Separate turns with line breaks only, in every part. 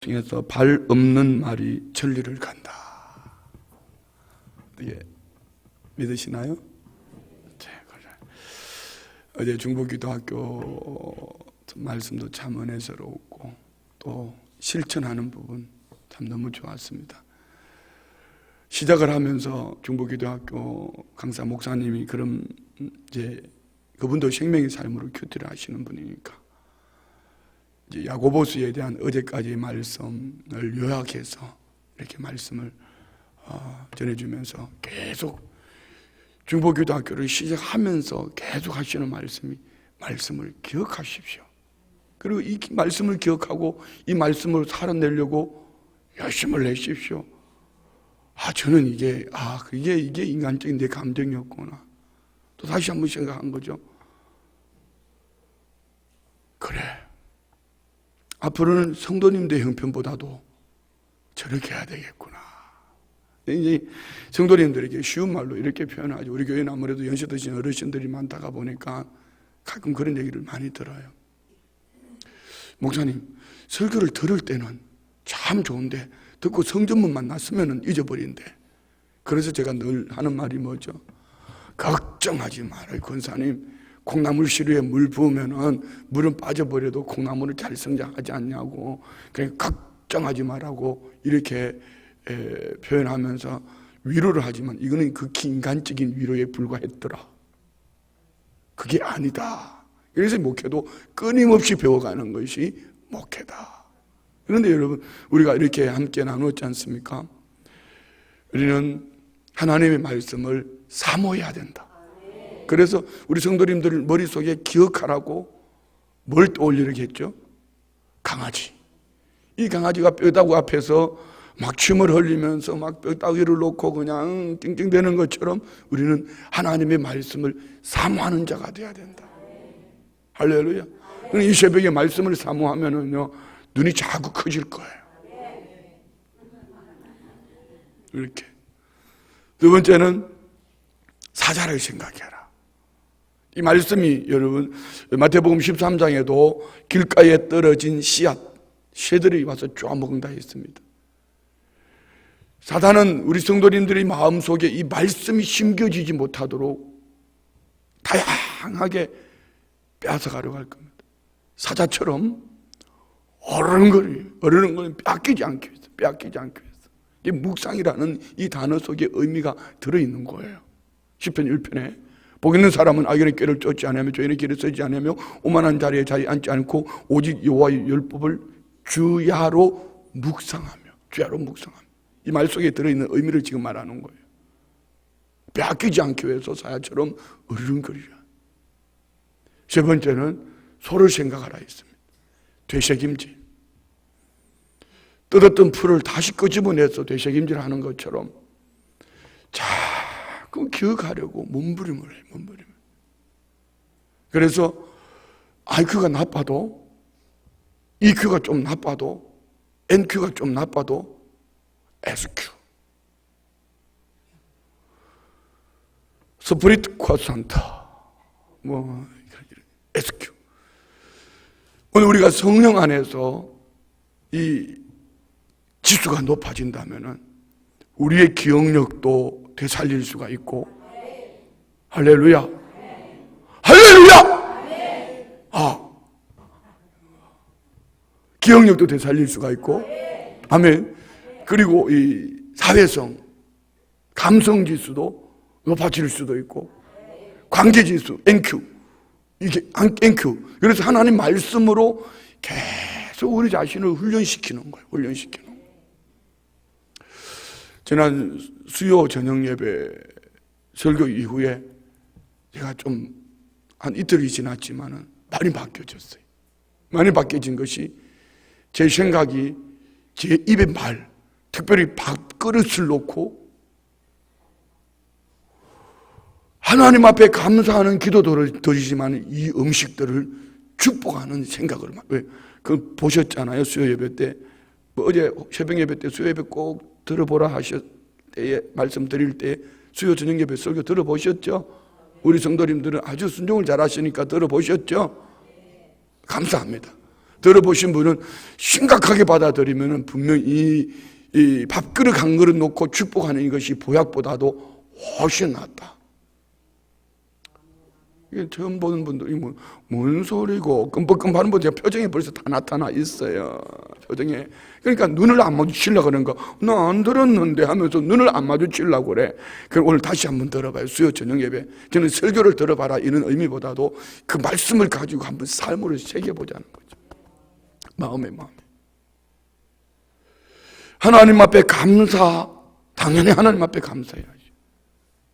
중에서 발 없는 말이 진리를 간다. 예, 믿으시나요? 어제 중부기도학교 말씀도 참 은혜스러웠고 또 실천하는 부분 참 너무 좋았습니다. 시작을 하면서 중부기도학교 강사 목사님이 그럼 이제 그분도 생명의 삶으로 큐티를 하시는 분이니까 이제 야고보서에 대한 어제까지의 말씀을 요약해서 이렇게 말씀을 전해주면서 계속 중보기도학교를 시작하면서 계속 하시는 말씀을 기억하십시오. 그리고 이 말씀을 기억하고 이 말씀을 살아내려고 열심을 내십시오. 저는 이게 인간적인 내 감정이었구나. 또 다시 한번 생각한 거죠. 그래. 앞으로는 성도님들의 형편보다도 저렇게 해야 되겠구나. 이제 성도님들에게 쉬운 말로 이렇게 표현하죠. 우리 교회는 아무래도 연세 드신 어르신들이 많다가 보니까 가끔 그런 얘기를 많이 들어요. 목사님, 설교를 들을 때는 참 좋은데 듣고 성전문만 났으면 잊어버린대. 그래서 제가 늘 하는 말이 뭐죠? 걱정하지 말아요, 권사님. 콩나물 시루에 물 부으면은 물은 빠져버려도 콩나물을 잘 성장하지 않냐고. 그냥 걱정하지 말라고 이렇게 표현하면서 위로를 하지만 이거는 극히 인간적인 위로에 불과했더라. 그게 아니다. 그래서 목회도 끊임없이 배워가는 것이 목회다. 그런데 여러분, 우리가 이렇게 함께 나누었지 않습니까? 우리는 하나님의 말씀을 사모해야 된다. 그래서 우리 성도님들 머릿속에 기억하라고 뭘 떠올리게 했죠? 강아지. 이 강아지가 뼈다구 앞에서 막 침을 흘리면서 막 뼈다귀를 놓고 그냥 찡찡대는 것처럼 우리는 하나님의 말씀을 사모하는 자가 돼야 된다. 할렐루야. 이 새벽에 말씀을 사모하면은요, 눈이 자꾸 커질 거예요. 이렇게. 두 번째는 사자를 생각해라. 이 말씀이 여러분 마태복음 13장에도 길가에 떨어진 씨앗, 새들이 와서 쪼아먹는다 했습니다. 사단은 우리 성도님들의 마음속에 이 말씀이 심겨지지 못하도록 다양하게 뺏어가려고 할 겁니다. 사자처럼 어르는거리면 뺏기지 않기 위해서. 이 묵상이라는 이 단어 속에 의미가 들어있는 거예요. 시편 1편에 복 있는 사람은 악인의 꾀를 쫓지 않으며 죄인의 길을 서지 않으며 오만한 자리에 자리 앉지 않고 오직 여호와의 율법을 주야로 묵상하며. 이 말 속에 들어있는 의미를 지금 말하는 거예요. 빼앗기지 않기 위해서 사자처럼 어르른거리라. 세 번째는 소를 생각하라 했습니다. 되새김질. 뜯었던 풀을 다시 끄집어내서 되새김질 하는 것처럼 자꾸 기억하려고 몸부림을 해요. 그래서 IQ가 나빠도, EQ가 좀 나빠도, NQ가 좀 나빠도 SQ, 스프리트 쿼산트, SQ. 오늘 우리가 성령 안에서 이 지수가 높아진다면은 우리의 기억력도 되살릴 수가 있고, 할렐루야. 기억력도 되살릴 수가 있고, 아멘. 그리고 이 사회성, 감성 지수도 높아질 수도 있고, 관계 지수, NQ, 이게 NQ. 그래서 하나님 말씀으로 계속 우리 자신을 훈련시키는 거예요. 지난 수요 저녁 예배 설교 이후에 제가 좀 한 이틀이 지났지만은 많이 바뀌어졌어요. 많이 바뀌어진 것이 제 생각이 제 입에 특별히 밥그릇을 놓고 하나님 앞에 감사하는 기도를 드리지만 이 음식들을 축복하는 생각을 그 보셨잖아요. 수요 예배 때 어제 새벽 예배 때 수요 예배 꼭 들어보라 하셨 때에 말씀드릴 때 수요 저녁 예배 설교 들어보셨죠? 우리 성도님들은 아주 순종을 잘 하시니까 들어보셨죠? 감사합니다. 들어보신 분은 심각하게 받아들이면 분명히 이 밥그릇 한 그릇 놓고 축복하는 이것이 보약보다도 훨씬 낫다. 이게 처음 보는 분들이 뭔 소리고 끔뻑끔뻑하는 분들 표정에 벌써 다 나타나 있어요. 표정에. 그러니까 눈을 안 마주치려고 그러는 거. 나 안 들었는데 하면서 눈을 안 마주치려고 그래. 그럼 오늘 다시 한번 들어봐요. 수요 저녁 예배. 저는 설교를 들어봐라 이런 의미보다도 그 말씀을 가지고 한번 삶으로 새겨보자는 거죠. 마음에. 하나님 앞에 감사, 당연히 하나님 앞에 감사해야지.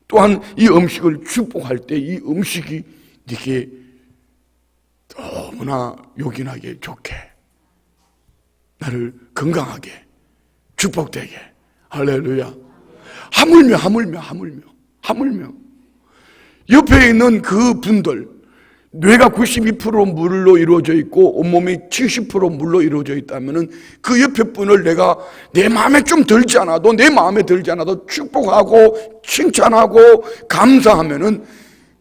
또한 이 음식을 축복할 때 이 음식이 네게 너무나 요긴하게 좋게, 나를 건강하게 축복되게. 할렐루야. 하물며 옆에 있는 그 분들, 뇌가 92% 물로 이루어져 있고 온몸이 70% 물로 이루어져 있다면 그 옆에 분을 내가 내 마음에 좀 들지 않아도, 내 마음에 들지 않아도 축복하고 칭찬하고 감사하면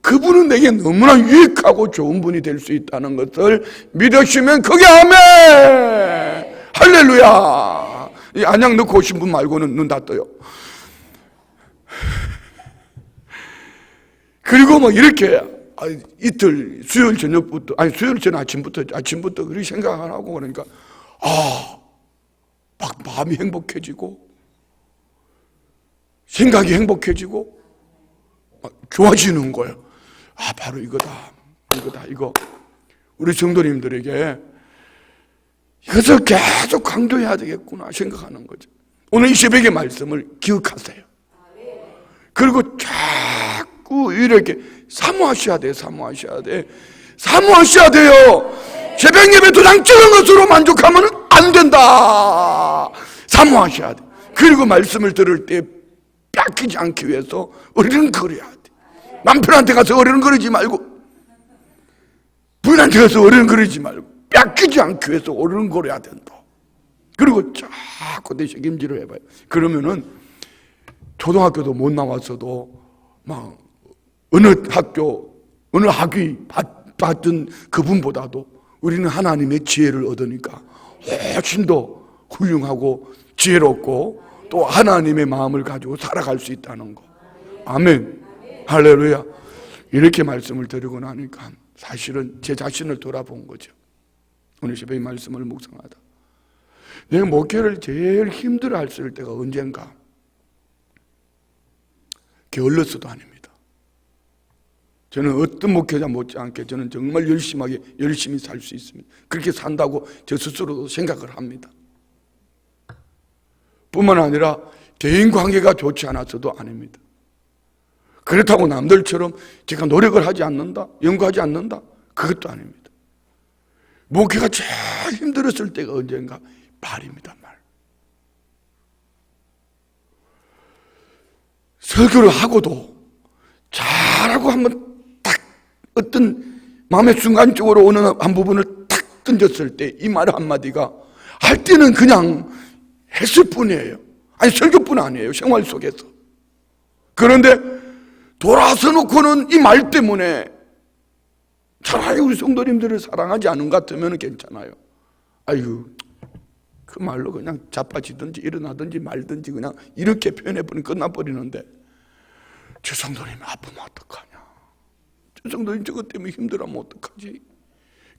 그분은 내게 너무나 유익하고 좋은 분이 될 수 있다는 것을 믿으시면 그게 아멘. 할렐루야. 이 안약 넣고 오신 분 말고는 눈 다 떠요. 그리고 뭐 이렇게 이틀 수요일 저녁부터, 수요일 전 아침부터 그렇게 생각을 하고 그러니까 막 마음이 행복해지고 생각이 행복해지고 막 좋아지는 거예요. 바로 이거 우리 성도님들에게 이것을 계속 강조해야 되겠구나 생각하는 거죠. 오늘 이 새벽의 말씀을 기억하세요. 그리고 자꾸 이렇게 사모하셔야 돼요. 새벽 예배 도장 찍은 것으로 만족하면 안 된다. 사모하셔야 돼. 그리고 말씀을 들을 때 뺏기지 않기 위해서 어른거려야 돼. 남편한테 가서 어른거리지 말고, 부인한테 가서 어른거리지 말고, 뺏기지 않기 위해서 어른거려야 된다. 그리고 자꾸 내 책임지로 해봐요. 그러면은 초등학교도 못 나왔어도 막 어느 학위 받던 그분보다도 우리는 하나님의 지혜를 얻으니까 훨씬 더 훌륭하고 지혜롭고 또 하나님의 마음을 가지고 살아갈 수 있다는 거. 아멘. 할렐루야. 이렇게 말씀을 드리고 나니까 사실은 제 자신을 돌아본 거죠. 오늘 새벽 말씀을 묵상하다 내가 목회를 제일 힘들어 했을 때가 언젠가, 게을러서도 아닙니다. 저는 어떤 목회자 못지않게 저는 정말 열심히 살 수 있습니다. 그렇게 산다고 저 스스로도 생각을 합니다. 뿐만 아니라 대인관계가 좋지 않아서도 아닙니다. 그렇다고 남들처럼 제가 노력을 하지 않는다, 연구하지 않는다, 그것도 아닙니다. 목회가 제일 힘들었을 때가 언젠가, 말입니다. 말. 설교를 하고도 잘하고 한번 딱 어떤 마음의 순간적으로 어느 한 부분을 탁 던졌을 때 이 말 한마디가 할 때는 그냥 했을 뿐이에요. 아니 설교뿐 아니에요. 생활 속에서. 그런데 돌아서 놓고는 이 말 때문에 차라리 우리 성도님들을 사랑하지 않은 것 같으면 괜찮아요. 아이고 그 말로 그냥 자빠지든지 일어나든지 말든지 그냥 이렇게 표현해버리면 끝나버리는데 저 성도님 아프면 어떡하냐, 저 성도님 저것 때문에 힘들어하면 어떡하지.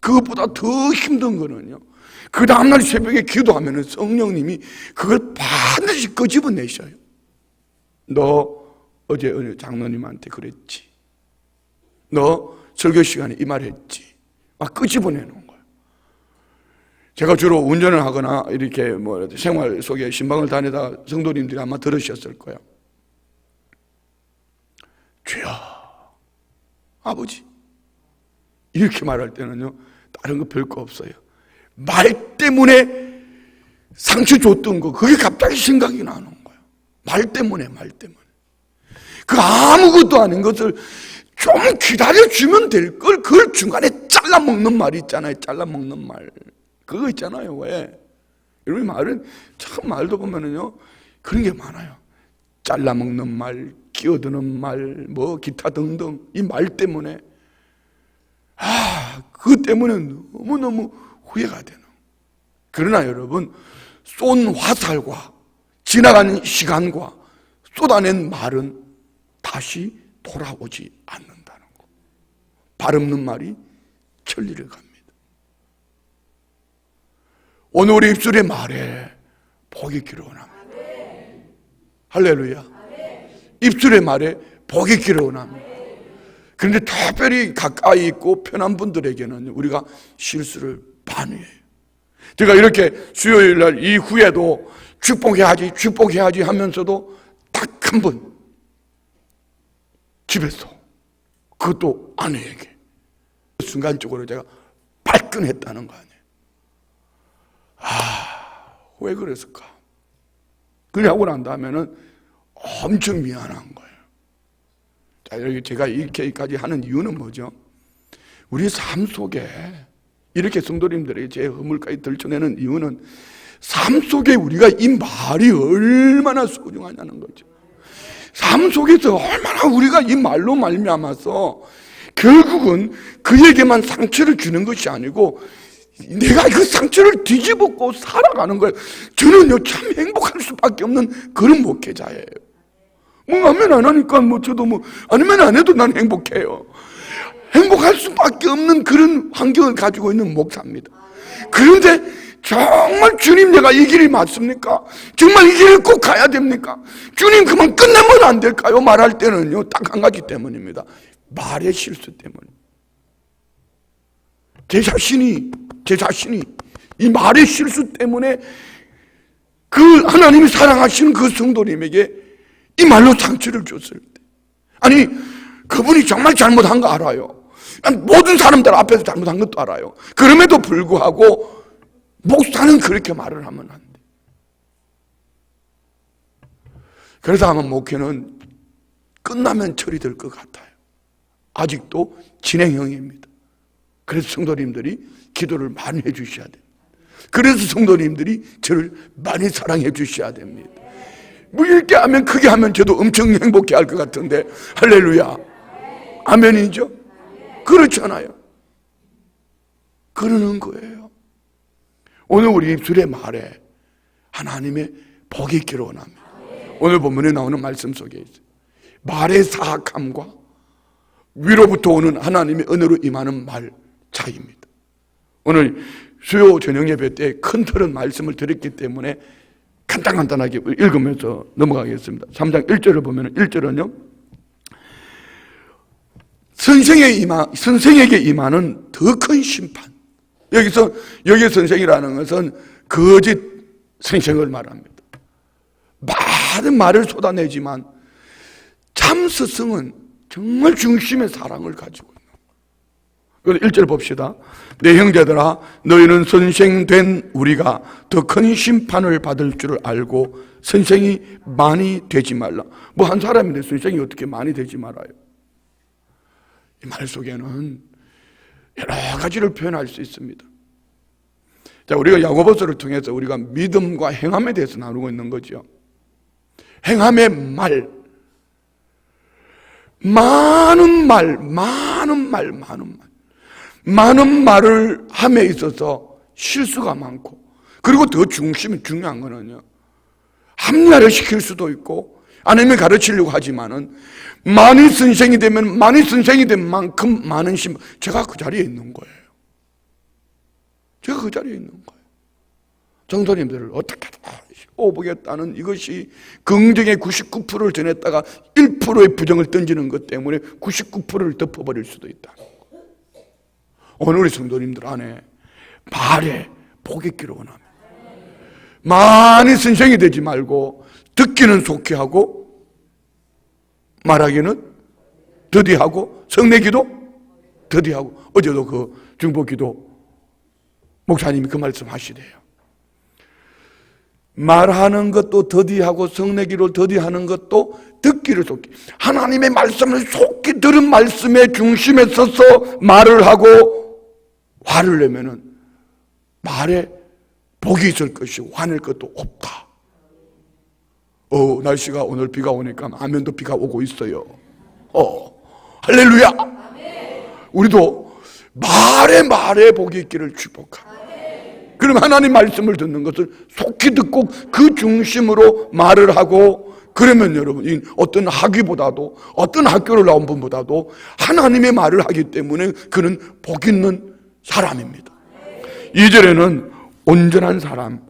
그것보다 더 힘든 거는요, 그 다음날 새벽에 기도하면 성령님이 그걸 반드시 끄집어내셔요. 너 어제 어느 장로님한테 그랬지, 너 설교 시간에 이 말 했지, 막 끄집어내는 거예요. 제가 주로 운전을 하거나 이렇게 생활 속에 신방을 다니다가 성도님들이 아마 들으셨을 거예요. 주여, 아버지, 이렇게 말할 때는요 다른 거 별거 없어요. 말 때문에 상처 줬던 거, 그게 갑자기 생각이 나는 거예요. 말 때문에. 그 아무것도 아닌 것을 좀 기다려주면 될 걸, 그걸 중간에 잘라먹는 말 있잖아요. 잘라먹는 말. 그거 있잖아요. 왜? 여러분 말은 참 말도 보면은요 그런 게 많아요. 잘라먹는 말, 끼어드는 말, 기타 등등 이 말 때문에 그것 때문에 너무너무 후회가 되는. 그러나 여러분, 쏜 화살과 지나간 시간과 쏟아낸 말은 다시 돌아오지 않는다는 거. 발 없는 말이 천리를 갑니다. 오늘 우리 입술의 말에 복이 있기를 원합니다. 할렐루야. 입술의 말에 복이 있기를 원합니다. 그런데 특별히 가까이 있고 편한 분들에게는 우리가 실수를 많이 해요. 제가 이렇게 수요일 날 이후에도 축복해야지 하면서도 딱 한 번 집에서, 그것도 아내에게 순간적으로 제가 발끈했다는 거 아니에요. 왜 그랬을까? 그러고 난 다음에는 엄청 미안한 거예요. 자, 여기 제가 이렇게까지 하는 이유는 뭐죠? 우리 삶 속에 이렇게 성도님들이 제 허물까지 들춰내는 이유는 삶 속에 우리가 이 말이 얼마나 소중하냐는 거죠. 삶 속에서 얼마나 우리가 이 말로 말미암아서 결국은 그에게만 상처를 주는 것이 아니고 내가 그 상처를 뒤집고 살아가는 거예요. 저는요, 참 행복할 수밖에 없는 그런 목회자예요. 하면 안 하니까 저도 아니면 안 해도 난 행복해요. 행복할 수밖에 없는 그런 환경을 가지고 있는 목사입니다. 그런데 정말 주님, 내가 이 길이 맞습니까? 정말 이 길을 꼭 가야 됩니까? 주님, 그만 끝내면 안 될까요? 말할 때는요, 딱 한 가지 때문입니다. 말의 실수 때문. 제 자신이 이 말의 실수 때문에 그 하나님이 사랑하시는 그 성도님에게 이 말로 상처를 줬을 때, 아니 그분이 정말 잘못한 거 알아요. 모든 사람들 앞에서 잘못한 것도 알아요. 그럼에도 불구하고 목사는 그렇게 말을 하면 안 돼. 그래서 아마 목회는 끝나면 처리될 것 같아요. 아직도 진행형입니다. 그래서 성도님들이 기도를 많이 해주셔야 돼요. 그래서 성도님들이 저를 많이 사랑해 주셔야 됩니다. 이렇게 하면, 크게 하면 저도 엄청 행복해 할 것 같은데, 할렐루야. 아멘이죠? 그렇잖아요. 그러는 거예요. 오늘 우리 입술의 말에 하나님의 복이 있기를 원합니다. 오늘 본문에 나오는 말씀 속에 있어요. 말의 사악함과 위로부터 오는 하나님의 은혜로 임하는 말 차이입니다. 오늘 수요 저녁 예배 때 큰 틀은 말씀을 드렸기 때문에 간단하게 읽으면서 넘어가겠습니다. 3장 1절을 보면 1절은요, 선생에게 임하는 더 큰 심판. 여기 선생이라는 것은 거짓 선생을 말합니다. 많은 말을 쏟아내지만 참 스승은 정말 중심의 사랑을 가지고 있는 거예요. 1절 봅시다. 내 형제들아, 너희는 선생된 우리가 더 큰 심판을 받을 줄을 알고 선생이 많이 되지 말라. 한 사람인데 선생이 어떻게 많이 되지 말아요? 이 말 속에는 여러 가지를 표현할 수 있습니다. 자, 우리가 야고보서를 통해서 우리가 믿음과 행함에 대해서 나누고 있는 거죠. 행함의 말, 많은 말을 함에 있어서 실수가 많고, 그리고 더 중요한 거는요, 합리화를 시킬 수도 있고 아니면 가르치려고 하지만은 많이 선생이 된 만큼 많은 심판. 제가 그 자리에 있는 거예요. 성도님들을 어떻게 오보겠다는 이것이 긍정의 99%를 전했다가 1%의 부정을 던지는 것 때문에 99%를 덮어버릴 수도 있다. 오늘 우리 성도님들 안에 말에 복이 있기를 원합니다. 많이 선생이 되지 말고 듣기는 속히 하고 말하기는 더디하고 성내기도 더디하고. 어제도 그 중보기도 목사님이 그 말씀 하시대요. 말하는 것도 더디하고 성내기로 더디하는 것도 듣기를 속히. 하나님의 말씀을 속히 들은 말씀의 중심에 서서 말을 하고 화를 내면은 말에 복이 있을 것이고 화낼 것도 없다. 날씨가 오늘 비가 오니까 아멘도 비가 오고 있어요. 할렐루야. 우리도 말에 복이 있기를 축복합니다. 그럼 하나님 말씀을 듣는 것을 속히 듣고 그 중심으로 말을 하고, 그러면 여러분 어떤 학위보다도 어떤 학교를 나온 분보다도 하나님의 말을 하기 때문에 그는 복 있는 사람입니다. 2절에는 온전한 사람.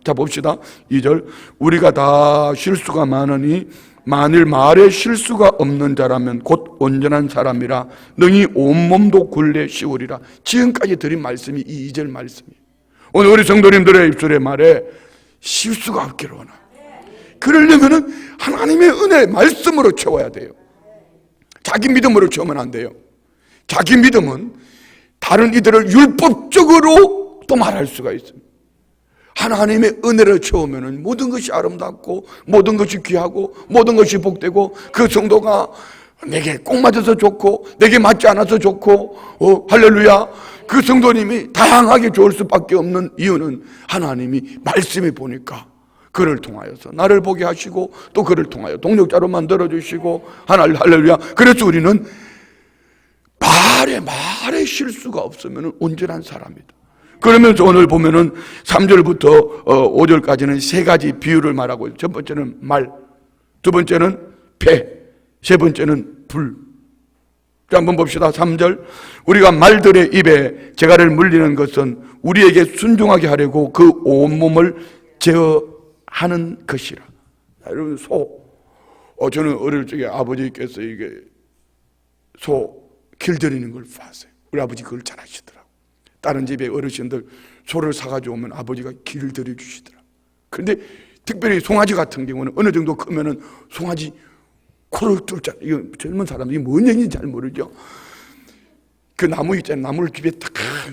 자 봅시다. 2절, 우리가 다 실수가 많으니 만일 말에 실수가 없는 자라면 곧 온전한 사람이라 능히 온몸도 굴레 씌우리라. 지금까지 드린 말씀이 이 2절 말씀이에요. 오늘 우리 성도님들의 입술의 말에 실수가 없기를 원합니다. 그러려면 하나님의 은혜 말씀으로 채워야 돼요. 자기 믿음으로 채우면 안 돼요. 자기 믿음은 다른 이들을 율법적으로 또 말할 수가 있습니다. 하나님의 은혜를 채우면 모든 것이 아름답고 모든 것이 귀하고 모든 것이 복되고 그 성도가 내게 꼭 맞아서 좋고 내게 맞지 않아서 좋고 할렐루야, 그 성도님이 다양하게 좋을 수밖에 없는 이유는 하나님이 말씀해 보니까 그를 통하여서 나를 보게 하시고 또 그를 통하여 동력자로 만들어주시고 할렐루야. 그래서 우리는 말에 실수가 없으면 온전한 사람이다. 그러면서 오늘 보면은 3절부터 5절까지는 세 가지 비유를 말하고 있어요. 첫 번째는 말, 두 번째는 배, 세 번째는 불. 자, 한번 봅시다. 3절, 우리가 말들의 입에 재갈을 물리는 것은 우리에게 순종하게 하려고 그 온몸을 제어하는 것이라. 여러분, 저는 어릴 적에 아버지께서 이게 소 길들이는 걸 봤어요. 우리 아버지 그걸 잘 하시더라고요. 다른 집에 어르신들 소를 사가지고 오면 아버지가 길들여 주시더라고요. 그런데 특별히 송아지 같은 경우는 어느 정도 크면은 송아지 코를 뚫잖아요. 이거 젊은 사람들이 뭔 얘기인지 잘 모르죠. 그 나무 있잖아요. 나무를 집에 탁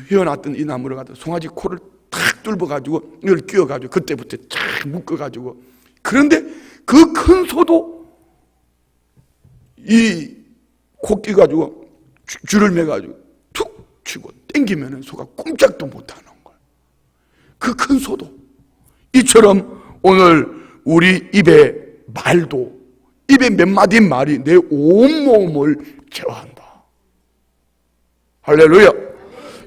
휘어놨던 이 나무를 갖다 송아지 코를 탁 뚫어가지고 이걸 끼워가지고 그때부터 탁 묶어가지고, 그런데 그 큰 소도 이 코 끼가지고 줄을 매가지고 툭 치고 땡기면은 소가 꼼짝도 못하는 거예요. 그 큰 소도. 이처럼 오늘 우리 입에 말도, 입에 몇 마디 말이 내 온몸을 제어한다. 할렐루야.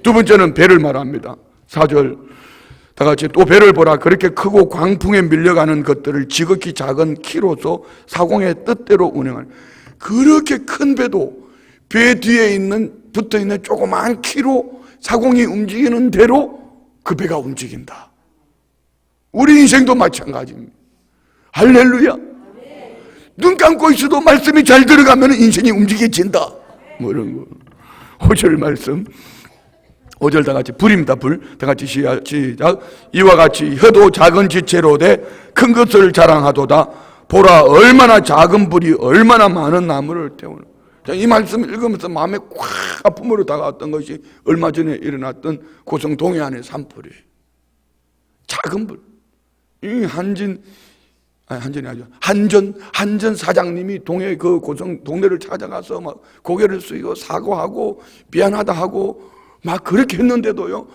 두 번째는 배를 말합니다. 4절, 다 같이, 또 배를 보라. 그렇게 크고 광풍에 밀려가는 것들을 지극히 작은 키로서 사공의 뜻대로 운행하는. 그렇게 큰 배도 배 뒤에 붙어있는 조그만 키로 사공이 움직이는 대로 그 배가 움직인다. 우리 인생도 마찬가지입니다. 할렐루야. 눈 감고 있어도 말씀이 잘 들어가면 인생이 움직여진다. 뭐 이런 거. 5절 말씀. 5절 다 같이, 불입니다. 불. 다 같이 시작. 이와 같이 혀도 작은 지체로 돼 큰 것을 자랑하도다. 보라, 얼마나 작은 불이 얼마나 많은 나무를 태우는. 이 말씀을 읽으면서 마음에 꽉 아픔으로 다가왔던 것이 얼마 전에 일어났던 고성 동해안의 산불이에요. 작은 불. 이 한전 사장님이 동해 그 고성 동네를 찾아가서 막 고개를 숙이고 사과하고 미안하다 하고 막 그렇게 했는데도요,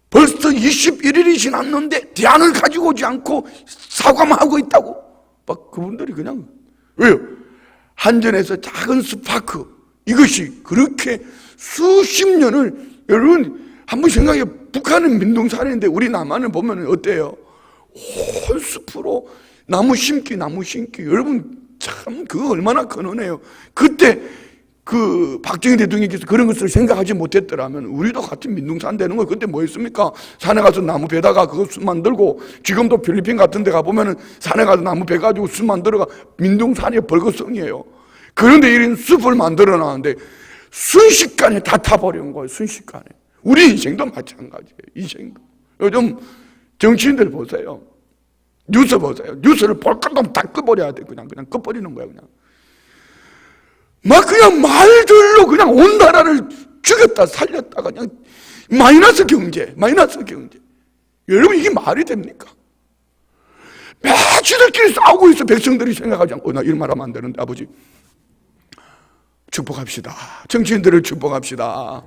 벌써 21일이 지났는데 대안을 가지고 오지 않고 사과만 하고 있다고. 막 그분들이 그냥, 왜요? 한전에서 작은 스파크, 이것이 그렇게 수십 년을, 여러분 한번 생각해, 북한은 민둥산인데 우리 남한을 보면 어때요? 온 숲으로 나무 심기. 여러분 참 그거 얼마나 큰 은혜예요. 그때 그 박정희 대통령께서 그런 것을 생각하지 못했더라면 우리도 같은 민둥산 되는 거. 그때 뭐 했습니까? 산에 가서 나무 베다가 그거 숯 만들고, 지금도 필리핀 같은 데 가보면은 산에 가서 나무 베 가지고 숯 만들어가 민둥산이 벌거성이에요. 그런데 이런 숲을 만들어 놨는데 순식간에 다 타버린 거예요. 순식간에. 우리 인생도 마찬가지예요. 인생도. 요즘 정치인들 보세요. 뉴스 보세요. 뉴스를 볼 것도 없고 다 꺼버려야 돼. 그냥 꺼버리는 거야. 그냥 말들로 그냥 온 나라를 죽였다 살렸다, 그냥 마이너스 경제. 여러분 이게 말이 됩니까? 지들끼리 싸우고 있어. 백성들이 생각하지 않고, 나 이런 말 하면 안 되는데, 아버지 축복합시다. 정치인들을 축복합시다.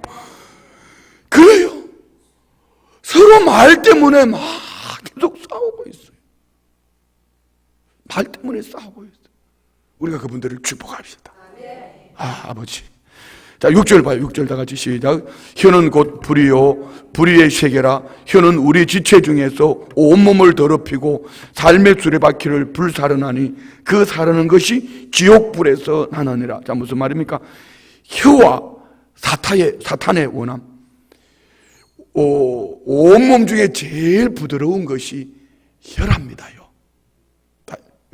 그래요. 서로 말 때문에 막 계속 싸우고 있어요. 말 때문에 싸우고 있어요. 우리가 그분들을 축복합시다. 아버지, 자, 6절 봐요. 6절 다 같이 시작. 혀는 곧 불이요 불의의 세계라. 혀는 우리 지체 중에서 온몸을 더럽히고 삶의 수레바퀴를 불사르나니 그 사르는 것이 지옥불에서 나느니라. 자, 무슨 말입니까? 혀와 사탄의 원함. 온몸 중에 제일 부드러운 것이 혀랍니다요.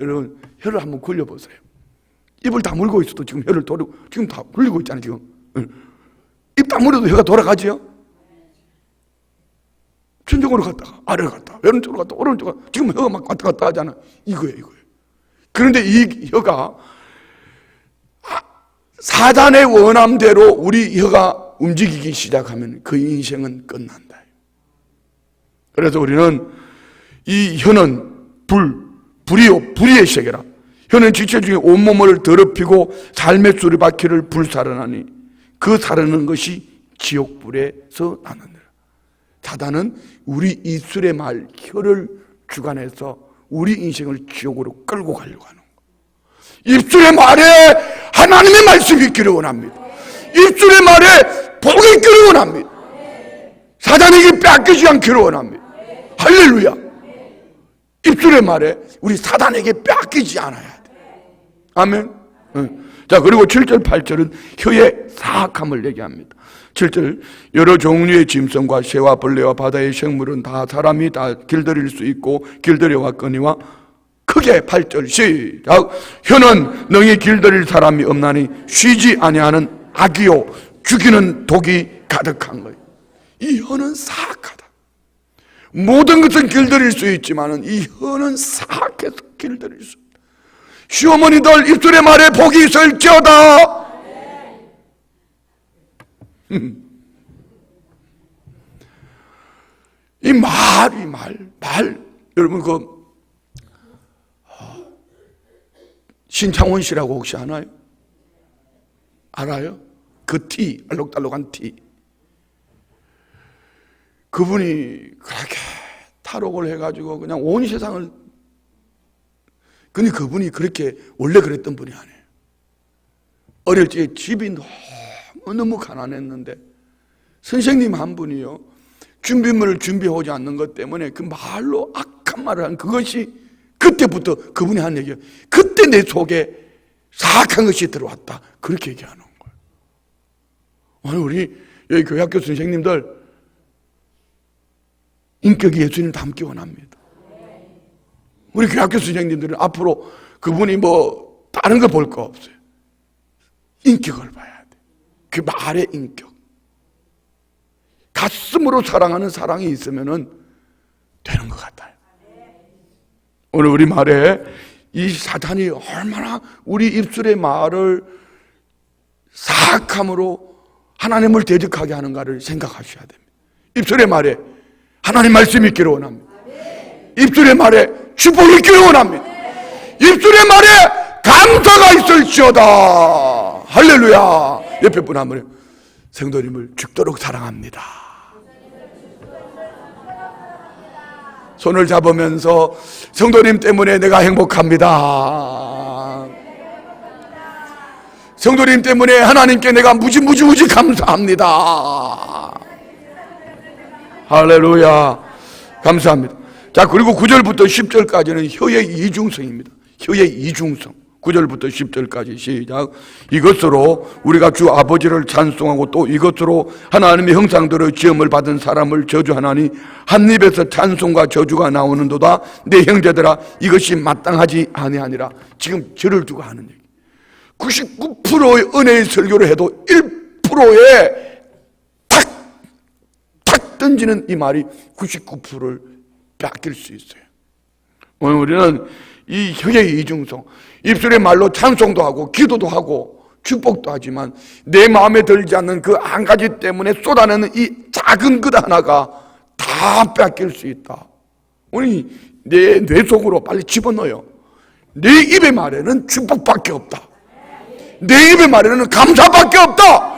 여러분, 혀를 한번 굴려보세요. 입을 다물고 있어도 지금 혀를 돌리고, 지금 다 굴리고 있잖아요, 지금. 입 다물어도 혀가 돌아가지요? 천정으로 갔다가, 아래로 갔다가, 왼쪽으로 갔다가, 오른쪽으로 갔다가, 지금 혀가 막 왔다 갔다 하잖아요. 이거예요. 그런데 이 혀가, 사단의 원함대로 우리 혀가 움직이기 시작하면 그 인생은 끝난다. 그래서 우리는 이 혀는 불이요 불의의 세계라. 혀는 지체 중에 온몸을 더럽히고 삶의 수레바퀴를 불사르나니 그 사르는 것이 지옥불에서 나느니라. 사단은 우리 입술의 말 혀를 주관해서 우리 인생을 지옥으로 끌고 가려고 하는 거예요. 입술의 말에 하나님의 말씀이 있기를 원합니다. 입술의 말에 복이 있기를 원합니다. 사단에게 뺏기지 않기를 원합니다. 할렐루야. 입술의 말에 우리 사단에게 뺏기지 않아야 돼. 아멘. 자, 그리고 7절 8절은 혀의 사악함을 얘기합니다. 7절, 여러 종류의 짐승과 새와 벌레와 바다의 생물은 다 사람이 다 길들일 수 있고 길들여 왔거니와 크게 8절 시작. 혀는 능히 길들일 사람이 없나니 쉬지 아니하는 악이요 죽이는 독이 가득한 거예요. 이 혀는 사악하다. 모든 것은 길들일 수 있지만 이 혀는 사악해서 길들일 수 없다. 시어머니들 입술의 말에 복이 있을지어다. 이 말 여러분 신창원 씨라고 혹시 아나요? 알아요? 그 티, 알록달록한 티. 그분이 그렇게 탈옥을 해가지고 그냥 온 세상을, 근데 그분이 그렇게 원래 그랬던 분이 아니에요. 어릴 적에 집이 너무 가난했는데 선생님 한 분이요, 준비물을 준비하지 않는 것 때문에 그 말로 악한 말을 한 그것이 그때부터 그분이 한 얘기예요. 그때 내 속에 사악한 것이 들어왔다. 그렇게 얘기하는 거예요. 오늘 우리 여기 교회학교 선생님들 인격이 예수님 닮기 원합니다. 우리 교회학교 선생님들은 앞으로 그분이 뭐 다른 거 볼 거 없어요. 인격을 봐야 돼. 그 말의 인격. 가슴으로 사랑하는 사랑이 있으면은 되는 것 같아요. 오늘 우리 말에 이 사탄이 얼마나 우리 입술의 말을 사악함으로 하나님을 대적하게 하는가를 생각하셔야 됩니다. 입술의 말에 하나님 말씀이 있기를 원합니다. 입술의 말에 축복이 있기를 원합니다. 입술의 말에 감사가 있을지어다. 할렐루야. 옆에 분 한번 성도님을 죽도록 사랑합니다. 손을 잡으면서 성도님 때문에 내가 행복합니다. 성도님 때문에 하나님께 내가 무지 감사합니다. 할렐루야. 감사합니다. 자, 그리고 9절부터 10절까지는 혀의 이중성입니다. 혀의 이중성. 9절부터 10절까지 시작. 이것으로 우리가 주 아버지를 찬송하고 또 이것으로 하나님의 형상대로 지음을 받은 사람을 저주하나니 한 입에서 찬송과 저주가 나오는도다. 내 형제들아, 이것이 마땅하지 아니하니라. 지금 저를 두고 하는 얘기. 99%의 은혜의 설교를 해도 1%의 탁 던지는 이 말이 99%를 뺏길 수 있어요. 오늘 우리는 이 혀의 이중성, 입술의 말로 찬송도 하고 기도도 하고 축복도 하지만 내 마음에 들지 않는 그 한 가지 때문에 쏟아내는 이 작은 것 하나가 다 뺏길 수 있다. 우리 내 뇌 속으로 빨리 집어넣어요. 내 입의 말에는 축복밖에 없다. 내 입의 말에는 감사밖에 없다.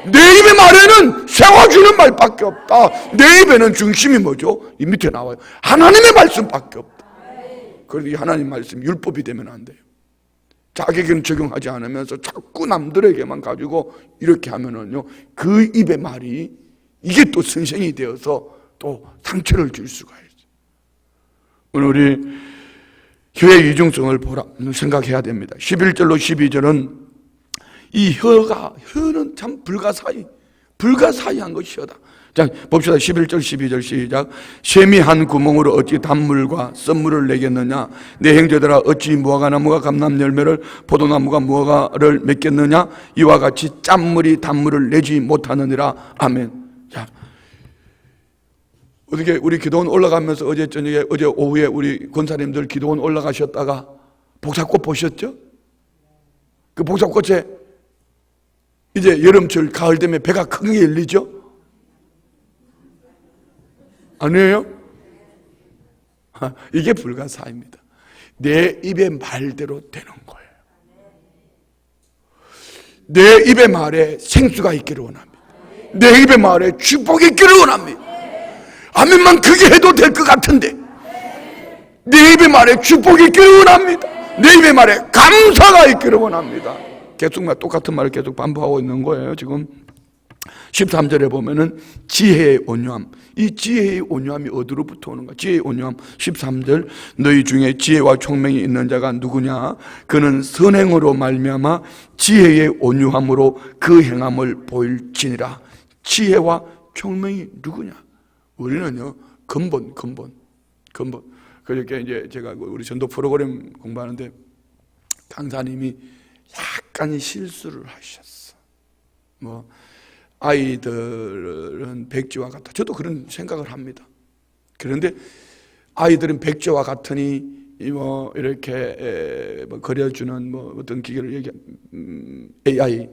내 입의 말에는 세워주는 말밖에 없다. 내 입에는 중심이 뭐죠? 이 밑에 나와요. 하나님의 말씀밖에 없다. 그런데 이 하나님 말씀 율법이 되면 안 돼요. 자기에게는 적용하지 않으면서 자꾸 남들에게만 가지고 이렇게 하면은요, 그 입의 말이 이게 또 선생이 되어서 또 상처를 줄 수가 있어요. 오늘 우리 혀의 이중성을 생각해야 됩니다. 11절로 12절은 이 혀는 참 불가사의한 것이 혀다. 자, 봅시다. 11절 12절 시작. 셈이 한 구멍으로 어찌 단물과 썬물을 내겠느냐? 내 형제들아 어찌 무화과 나무가 감람 열매를 포도나무가 무화과를 맺겠느냐? 이와 같이 짠물이 단물을 내지 못하느니라. 아멘. 자, 어떻게 우리 기도원 올라가면서 어제 저녁에 어제 오후에 우리 권사님들 기도원 올라가셨다가 복사꽃 보셨죠? 그 복사꽃에 이제 여름철 가을 되면 배가 크게 열리죠? 아니에요? 이게 불가사의입니다. 내 입의 말대로 되는 거예요. 내 입의 말에 생수가 있기를 원합니다. 내 입의 말에 축복이 있기를 원합니다. 아멘만 크게 해도 될 것 같은데 내 입의 말에 축복이 있기를 원합니다. 내 입의 말에 감사가 있기를 원합니다. 계속 똑같은 말을 계속 반복하고 있는 거예요. 지금 13절에 보면은 지혜의 온유함, 이 지혜의 온유함이 어디로부터 오는가? 지혜의 온유함 13절 너희 중에 지혜와 총명이 있는 자가 누구냐? 그는 선행으로 말미암아 지혜의 온유함으로 그 행함을 보일지니라. 지혜와 총명이 누구냐? 우리는요 근본. 그렇게 이제 제가 우리 전도 프로그램 공부하는데 강사님이 약간 실수를 하셨어. 뭐 아이들은 백지와 같다. 저도 그런 생각을 합니다. 그런데 아이들은 백지와 같으니 뭐 이렇게 뭐 그려주는 뭐 어떤 기계를 AI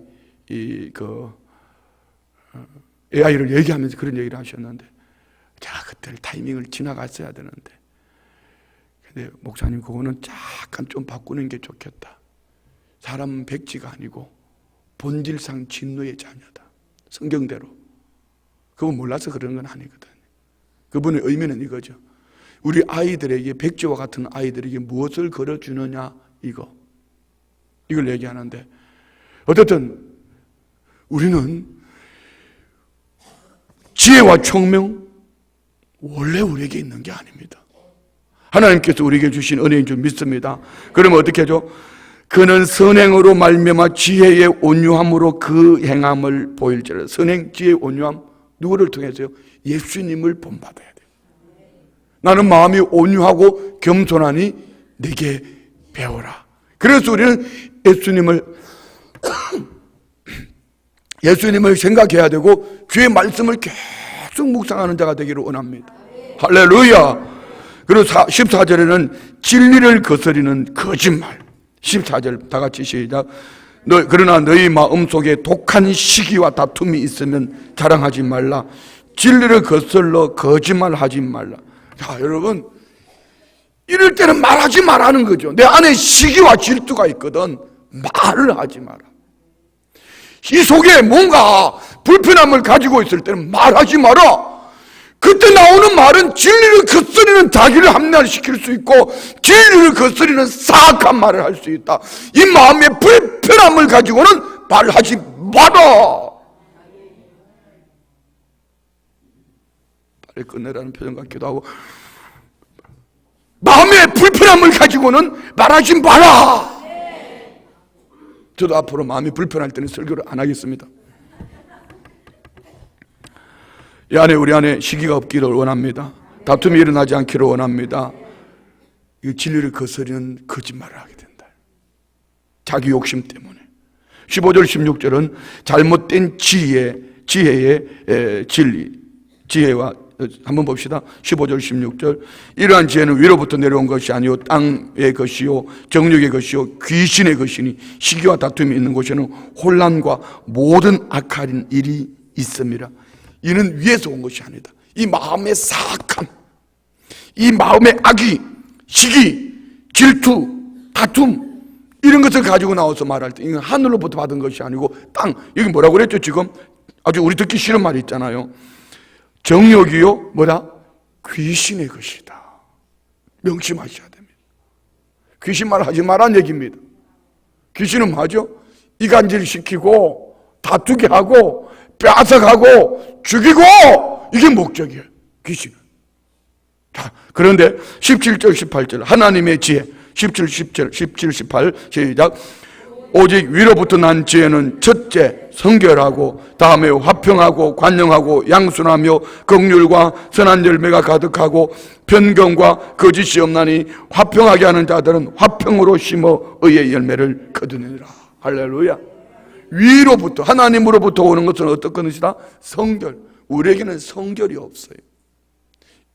AI를 얘기하면서 그런 얘기를 하셨는데, 자 그때 타이밍을 지나갔어야 되는데, 근데 목사님 그거는 약간 좀 바꾸는 게 좋겠다. 사람은 백지가 아니고 본질상 진노의 자녀다. 성경대로. 그건 몰라서 그런 건 아니거든요. 그분의 의미는 이거죠. 우리 아이들에게, 백지와 같은 아이들에게 무엇을 걸어주느냐, 이걸 얘기하는데, 어쨌든 우리는 지혜와 총명 원래 우리에게 있는 게 아닙니다. 하나님께서 우리에게 주신 은혜인 줄 믿습니다. 그러면 어떻게 하죠? 그는 선행으로 말미암아 지혜의 온유함으로 그 행함을 보일지라. 선행, 지혜, 온유함 누구를 통해서요? 예수님을 본받아야 돼요. 나는 마음이 온유하고 겸손하니 네게 배우라. 그래서 우리는 예수님을 생각해야 되고 주의 말씀을 계속 묵상하는 자가 되기를 원합니다. 할렐루야. 그리고 14절에는 진리를 거스리는 거짓말. 14절 다 같이 시작. 그러나 너희 마음속에 독한 시기와 다툼이 있으면 자랑하지 말라. 진리를 거슬러 거짓말하지 말라. 자, 여러분, 이럴 때는 말하지 말라는 거죠. 내 안에 시기와 질투가 있거든. 말을 하지 마라. 이 속에 뭔가 불편함을 가지고 있을 때는 말하지 마라. 그때 나오는 말은 진리를 거스리는 자기를 합리화시킬 수 있고 진리를 거스리는 사악한 말을 할 수 있다. 이 마음의 불편함을 가지고는 말하지 마라. 빨리 끝내라는 표정 같기도 하고, 마음의 불편함을 가지고는 말하지 마라. 저도 앞으로 마음이 불편할 때는 설교를 안 하겠습니다. 우리 안에 시기가 없기를 원합니다. 다툼이 일어나지 않기를 원합니다. 이 진리를 거스리는 거짓말을 하게 된다. 자기 욕심 때문에. 15절 16절은 잘못된 지혜의 진리와 한번 봅시다. 15절 16절 이러한 지혜는 위로부터 내려온 것이 아니요 땅의 것이요 정욕의 것이요 귀신의 것이니 시기와 다툼이 있는 곳에는 혼란과 모든 악한 일이 있음이라. 이는 위에서 온 것이 아니다. 이 마음의 사악함, 이 마음의 악이, 시기, 질투, 다툼 이런 것을 가지고 나와서 말할 때 이건 하늘로부터 받은 것이 아니고 땅. 여기 뭐라고 그랬죠? 지금 아주 우리 듣기 싫은 말이 있잖아요. 정욕이요 귀신의 것이다. 명심하셔야 됩니다. 귀신 말 하지 말라는 얘기입니다. 귀신은 뭐하죠? 이간질시키고 다투게 하고 뺏어가고 죽이고, 이게 목적이에요, 귀신은. 자, 그런데 17절 18절 하나님의 지혜, 17, 18 시작. 오직 위로부터 난 지혜는 첫째 성결하고, 다음에 화평하고 관용하고 양순하며 긍휼과 선한 열매가 가득하고 편견과 거짓이 없나니 화평하게 하는 자들은 화평으로 심어 의의 열매를 거두느니라. 할렐루야. 위로부터, 하나님으로부터 오는 것은 어떤 것이다? 성결. 우리에게는 성결이 없어요.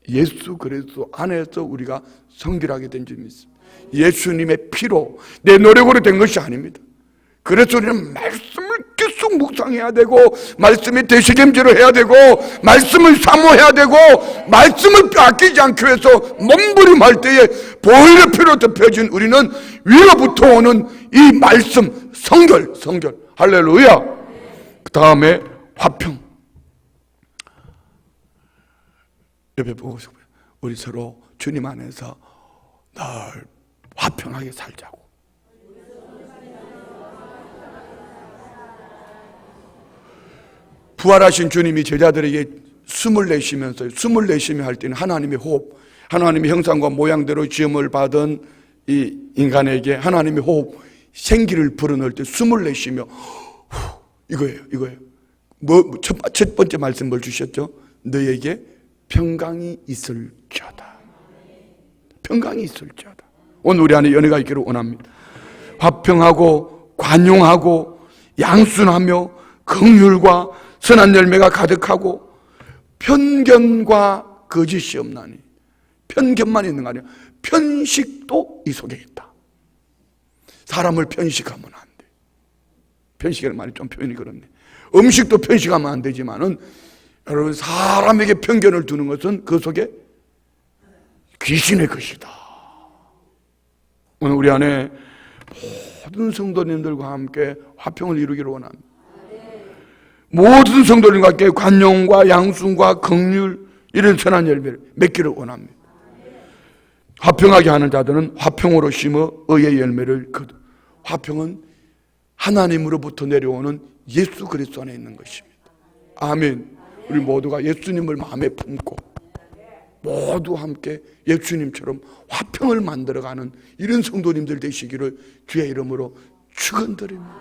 예수 그리스도 안에서 우리가 성결하게 된 줄이 있습니다. 예수님의 피로, 내 노력으로 된 것이 아닙니다. 그래서 우리는 말씀을 계속 묵상해야 되고, 말씀에 되새김질을 해야 되고, 말씀을 사모해야 되고, 말씀을 빼앗기지 않기 위해서 몸부림할 때에 보혈의 피로 덮여진 우리는 위로부터 오는 이 말씀, 성결. 할렐루야. 그 다음에 화평. 옆에 보고 싶어요. 우리 서로 주님 안에서 늘 화평하게 살자고. 부활하신 주님이 제자들에게 숨을 내쉬며 할 때는 하나님의 호흡, 하나님의 형상과 모양대로 지음을 받은 이 인간에게 하나님의 호흡, 생기를 불어넣을 때 숨을 내쉬며 이거예요. 첫 번째 말씀 뭘 주셨죠? 너에게 평강이 있을지어다. 평강이 있을지어다. 오늘 우리 안에 연애가 있기를 원합니다. 화평하고 관용하고 양순하며 긍휼과 선한 열매가 가득하고 편견과 거짓이 없나니. 편견만 있는 거 아니에요. 편식도 이 속에 있다. 사람을 편식하면 안 돼. 편식이라는 말이 좀 표현이 그렇네. 음식도 편식하면 안 되지만은, 여러분, 사람에게 편견을 두는 것은 그 속에 귀신의 것이다. 오늘 우리 안에 모든 성도님들과 함께 화평을 이루기를 원합니다. 모든 성도님과 함께 관용과 양순과 긍휼, 이런 선한 열매를 맺기를 원합니다. 화평하게 하는 자들은 화평으로 심어 의의 열매를 거두. 화평은 하나님으로부터 내려오는 예수 그리스도 안에 있는 것입니다. 아멘. 우리 모두가 예수님을 마음에 품고 모두 함께 예수님처럼 화평을 만들어가는 이런 성도님들 되시기를 주의 이름으로 축원드립니다.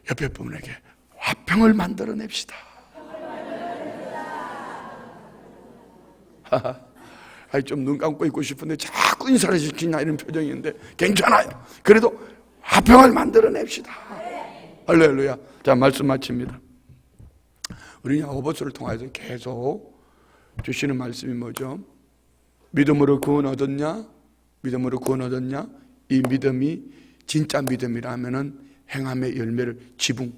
옆에 분에게 화평을 만들어냅시다. 좀 눈 감고 있고 싶은데 자꾸 인사를 시키냐 이런 표정인데 괜찮아요. 그래도 화평을 만들어냅시다. 할렐루야. 자, 말씀 마칩니다. 우리 야고보서를 통해서 계속 주시는 말씀이 뭐죠? 믿음으로 구원 얻었냐? 믿음으로 구원 얻었냐? 이 믿음이 진짜 믿음이라면은 행함의 열매를 지붕,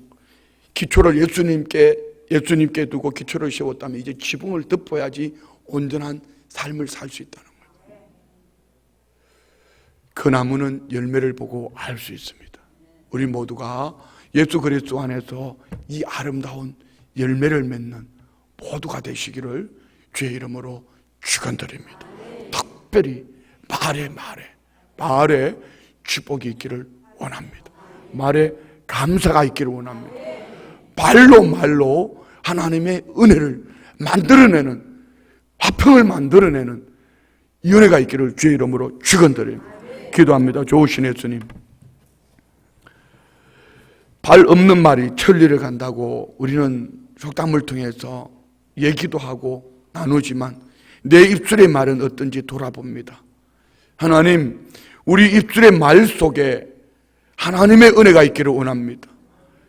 기초를 예수님께 두고 기초를 세웠다면 이제 지붕을 덮어야지 온전한 삶을 살 수 있다는 거예요. 그 나무는 열매를 보고 알 수 있습니다. 우리 모두가 예수 그리스도 안에서 이 아름다운 열매를 맺는 모두가 되시기를 주의 이름으로 축원드립니다. 특별히 말에 축복이 있기를 원합니다. 말에 감사가 있기를 원합니다. 말로 하나님의 은혜를 만들어내는, 화평을 만들어내는 이 은혜가 있기를 주의 이름으로 축원드립니다. 기도합니다. 좋으신 예수님, 발 없는 말이 천리를 간다고 우리는 속담을 통해서 얘기도 하고 나누지만 내 입술의 말은 어떤지 돌아봅니다. 하나님, 우리 입술의 말 속에 하나님의 은혜가 있기를 원합니다.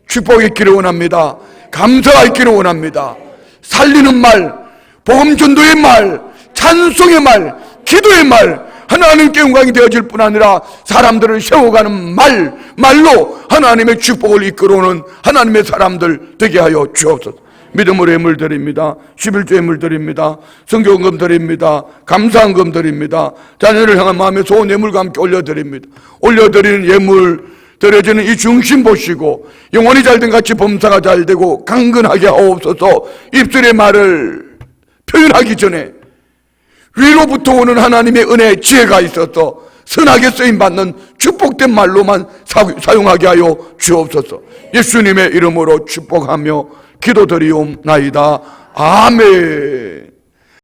축복이 있기를 원합니다. 감사가 있기를 원합니다. 살리는 말, 복음 전도의 말, 찬송의 말, 기도의 말, 하나님께 영광이 되어질 뿐 아니라 사람들을 세워가는 말로 하나님의 축복을 이끌어오는 하나님의 사람들 되게 하여 주옵소서. 믿음으로 예물 드립니다. 11조 예물 드립니다. 성경금 드립니다. 감사한금 드립니다. 자녀를 향한 마음의 소원 예물과 함께 올려드립니다. 올려드리는 예물 드려지는 이 중심 보시고 영혼이 잘된 같이 범사가 잘되고 강건하게 하옵소서. 입술의 말을 표현하기 전에 위로부터 오는 하나님의 은혜의 지혜가 있어서 선하게 쓰임받는 축복된 말로만 사용하게 하여 주옵소서. 예수님의 이름으로 축복하며 기도드리옵나이다. 아멘.